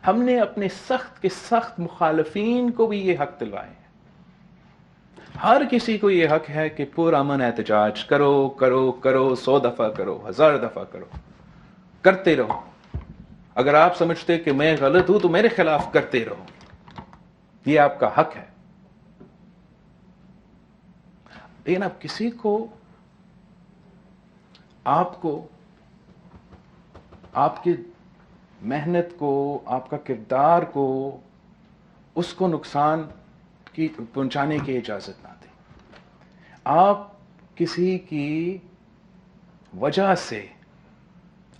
ہم نے اپنے سخت کے سخت مخالفین کو بھی یہ حق دلوائے ہیں. ہر کسی کو یہ حق ہے کہ پرامن احتجاج کرو کرو کرو، 100 دفعہ کرو، 1000 دفعہ کرو، کرتے رہو. اگر آپ سمجھتے کہ میں غلط ہوں تو میرے خلاف کرتے رہو، یہ آپ کا حق ہے. لیکن اب کسی کو آپ کی محنت کو، آپ کا کردار کو، اس کو نقصان کی پہنچانے کی اجازت نہ دیں. آپ کسی کی وجہ سے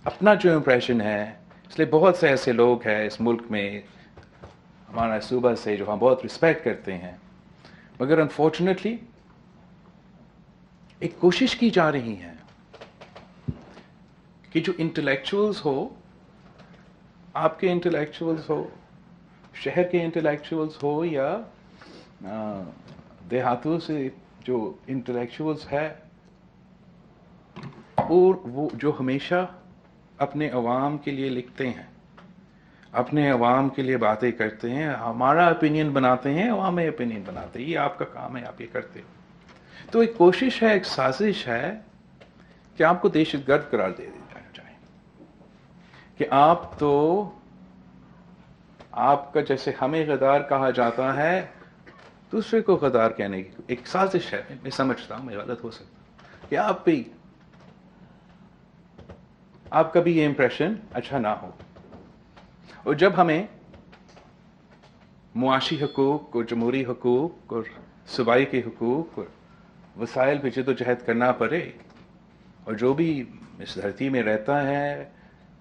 اپنا جو امپریشن ہے، اس لیے بہت سے ایسے لوگ ہیں اس ملک میں، ہمارا صوبہ سے، جو ہم بہت رسپیکٹ کرتے ہیں، مگر انفارچونیٹلی ایک کوشش کی جا رہی ہے کہ جو انٹلیکچوئلز ہو، آپ کے انٹلیکچوئلز ہو، شہر کے انٹلیکچوئلز ہو، یا دیہاتوں سے جو انٹلیکچوئلز ہے، اور وہ جو ہمیشہ اپنے عوام کے لیے لکھتے ہیں، اپنے عوام کے لیے باتیں کرتے ہیں، ہمارا اپینین بناتے ہیں، عوام اپینین بناتے ہیں، یہ آپ کا کام ہے، آپ یہ کرتے ہو. تو ایک کوشش ہے، ایک سازش ہے کہ آپ کو دہشت گرد قرار دے دیا جائے، کہ آپ کا جیسے ہمیں غدار کہا جاتا ہے، دوسرے کو غدار کہنے کی ایک سازش ہے. میں سمجھتا ہوں میں غلط ہو سکتا، کہ آپ کا بھی یہ امپریشن اچھا نہ ہو. اور جب ہمیں معاشی حقوق اور جمہوری حقوق اور صوبائی کے حقوق اور وسائل پہ جدوجہد کرنا پڑے، اور جو بھی اس دھرتی میں رہتا ہے،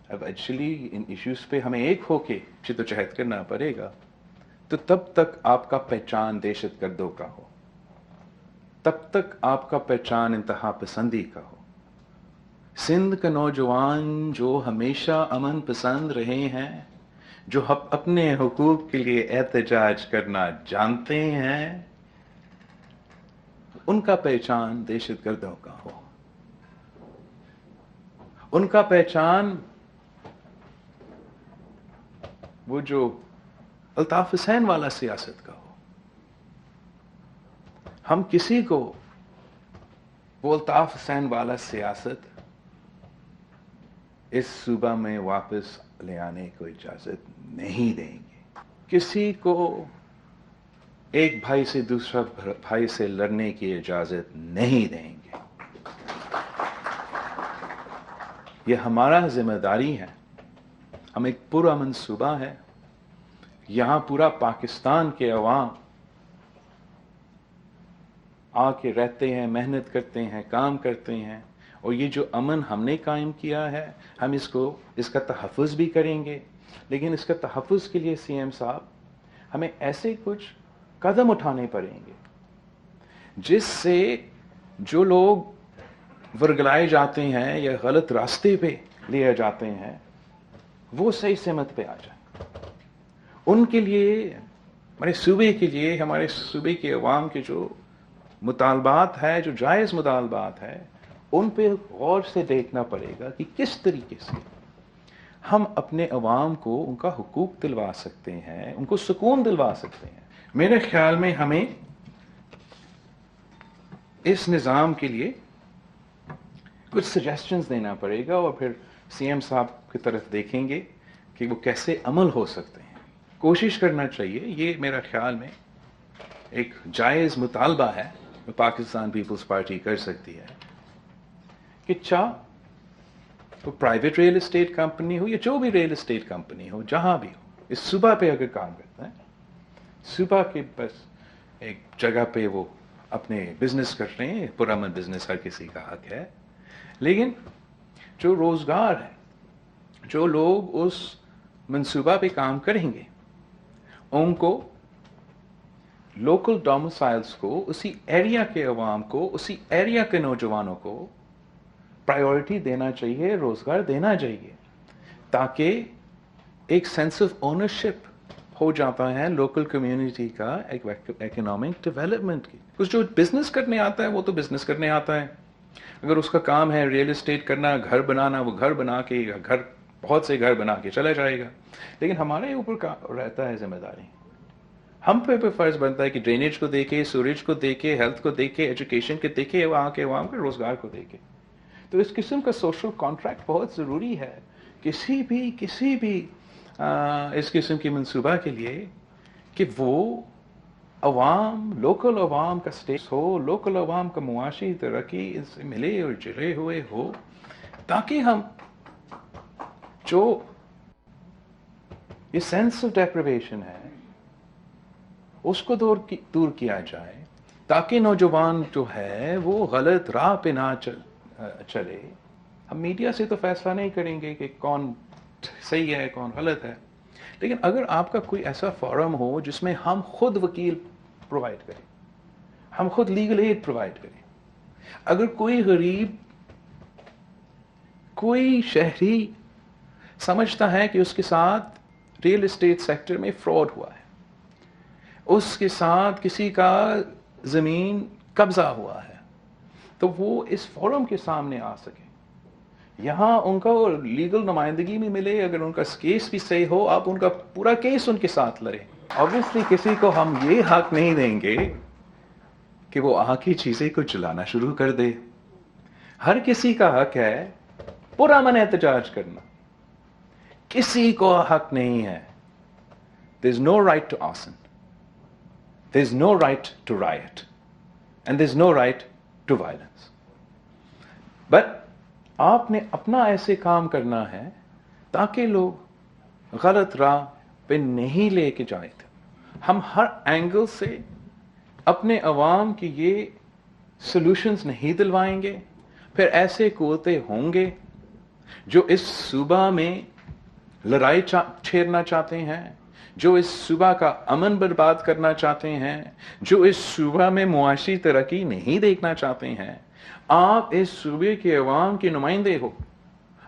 اب ایکچولی ان ایشوز پہ ہمیں ایک ہو کے جدوجہد کرنا پڑے گا، تو تب تک آپ کا پہچان دہشت گردوں کا ہو، تب تک آپ کا پہچان انتہا پسندی کا ہو. سندھ کے نوجوان جو ہمیشہ امن پسند رہے ہیں، جو اپنے حقوق کے لیے احتجاج کرنا جانتے ہیں، ان کا پہچان دہشت گردوں کا ہو. ان کا پہچان وہ جو الطاف حسین والا سیاست کا ہو. ہم کسی کو وہ الطاف حسین والا سیاست اس صوبہ میں واپس لے آنے کو اجازت نہیں دیں گے. کسی کو ایک بھائی سے دوسرا بھائی سے لڑنے کی اجازت نہیں دیں گے. یہ ہمارا ذمہ داری ہے. ہم ایک پرامن صوبہ ہے، یہاں پورا پاکستان کے عوام آ کے رہتے ہیں، محنت کرتے ہیں، کام کرتے ہیں، اور یہ جو امن ہم نے قائم کیا ہے، ہم اس کا تحفظ بھی کریں گے. لیکن اس کا تحفظ کے لیے سی ایم صاحب ہمیں ایسے کچھ قدم اٹھانے پڑیں گے جس سے جو لوگ ورگلائے جاتے ہیں یا غلط راستے پہ لیے جاتے ہیں، وہ صحیح سمت پہ آ جائیں. ان کے لیے، ہمارے صوبے کے لیے، ہمارے صوبے کے عوام کے جو مطالبات ہے، جو جائز مطالبات ہے، ان پہ غور سے دیکھنا پڑے گا کہ کس طریقے سے ہم اپنے عوام کو ان کا حقوق دلوا سکتے ہیں، ان کو سکون دلوا سکتے ہیں. میرے خیال میں ہمیں اس نظام کے لیے کچھ سجیسشنز دینا پڑے گا، اور پھر سی ایم صاحب کی طرف دیکھیں گے کہ وہ کیسے عمل ہو سکتے ہیں. کوشش کرنا چاہیے، یہ میرا خیال میں ایک جائز مطالبہ ہے جو پاکستان پیپلز پارٹی کر سکتی ہے، کہ وہ پرائیویٹ ریل اسٹیٹ کمپنی ہو یا جو بھی ریل اسٹیٹ کمپنی ہو، جہاں بھی ہو، اس صوبہ پہ اگر کام کرتا ہے، صوبہ کے بس ایک جگہ پہ وہ اپنے بزنس کر رہے ہیں، پرامن بزنس ہر کسی کا حق ہے. لیکن جو روزگار ہے، جو لوگ اس منصوبہ پہ کام کریں گے، ان کو لوکل ڈومسائلز کو، اسی ایریا کے عوام کو، اسی ایریا کے نوجوانوں کو پرائیورٹی دینا چاہیے، روزگار دینا چاہیے، تاکہ ایک سینس آف اونرشپ ہو جاتا ہے لوکل کمیونٹی کا، ایک اکنامک ڈیولپمنٹ کی. کچھ جو بزنس کرنے آتا ہے وہ تو بزنس کرنے آتا ہے. اگر اس کا کام ہے ریل اسٹیٹ کرنا، گھر بنانا، وہ گھر بنا کے گھر بہت سے گھر بنا کے چلا جائے گا، لیکن ہمارے اوپر رہتا ہے ذمہ داری. ہم پہ فرض بنتا ہے کہ ڈرینیج کو دیکھے، سوریج کو دیکھے، ہیلتھ کو دیکھے، ایجوکیشن کو دیکھے، وہاں کے عوام کے روزگار کو دیکھے. تو اس قسم کا سوشل کانٹریکٹ بہت ضروری ہے کسی بھی اس قسم کی منصوبہ کے لیے، کہ وہ عوام، لوکل عوام کا اسٹیٹس ہو، لوکل عوام کا معاشی ترقی اس سے ملے اور جڑے ہوئے ہو، تاکہ ہم جو یہ سینس آف ڈیپریویشن ہے اس کو دور کیا جائے، تاکہ نوجوان جو ہے وہ غلط راہ پہ نہ چلے. ہم میڈیا سے تو فیصلہ نہیں کریں گے کہ کون صحیح ہے کون غلط ہے، لیکن اگر آپ کا کوئی ایسا فورم ہو جس میں ہم خود وکیل پرووائڈ کریں، ہم خود لیگل ایڈ پرووائڈ کریں. اگر کوئی غریب، کوئی شہری سمجھتا ہے کہ اس کے ساتھ ریئل اسٹیٹ سیکٹر میں فراڈ ہوا ہے، اس کے ساتھ کسی کا زمین قبضہ ہوا ہے، تو وہ اس فورم کے سامنے آ سکے، یہاں ان کا لیگل نمائندگی بھی ملے. اگر ان کا کیس بھی صحیح ہو، آپ ان کا پورا کیس ان کے ساتھ لڑیں. obviously کسی کو ہم یہ حق نہیں دیں گے کہ وہ آ کی چیزیں کو چلانا شروع کر دے. ہر کسی کا حق ہے پرامن احتجاج کرنا، کسی کو حق نہیں ہے. there is no right to arson, there is no right to riot, and there is no right to violence. but آپ نے اپنا ایسے کام کرنا ہے تاکہ لوگ غلط راہ پہ نہیں لے کے جائیں. ہم ہر اینگل سے اپنے عوام کی یہ سولوشنز نہیں دلوائیں گے. پھر ایسے قوتیں ہوں گے جو اس صوبہ میں لڑائی چھیڑنا چاہتے ہیں، جو اس صوبہ کا امن برباد کرنا چاہتے ہیں، جو اس صوبہ میں معاشی ترقی نہیں دیکھنا چاہتے ہیں. آپ اس صوبے کے عوام کے نمائندے ہو،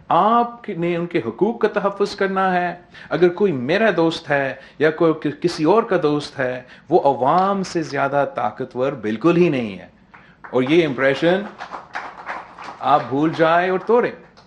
آپ نے ان کے حقوق کا تحفظ کرنا ہے. اگر کوئی میرا دوست ہے یا کوئی کسی اور کا دوست ہے، وہ عوام سے زیادہ طاقتور بالکل ہی نہیں ہے. اور یہ امپریشن آپ بھول جائیں اور توڑیں.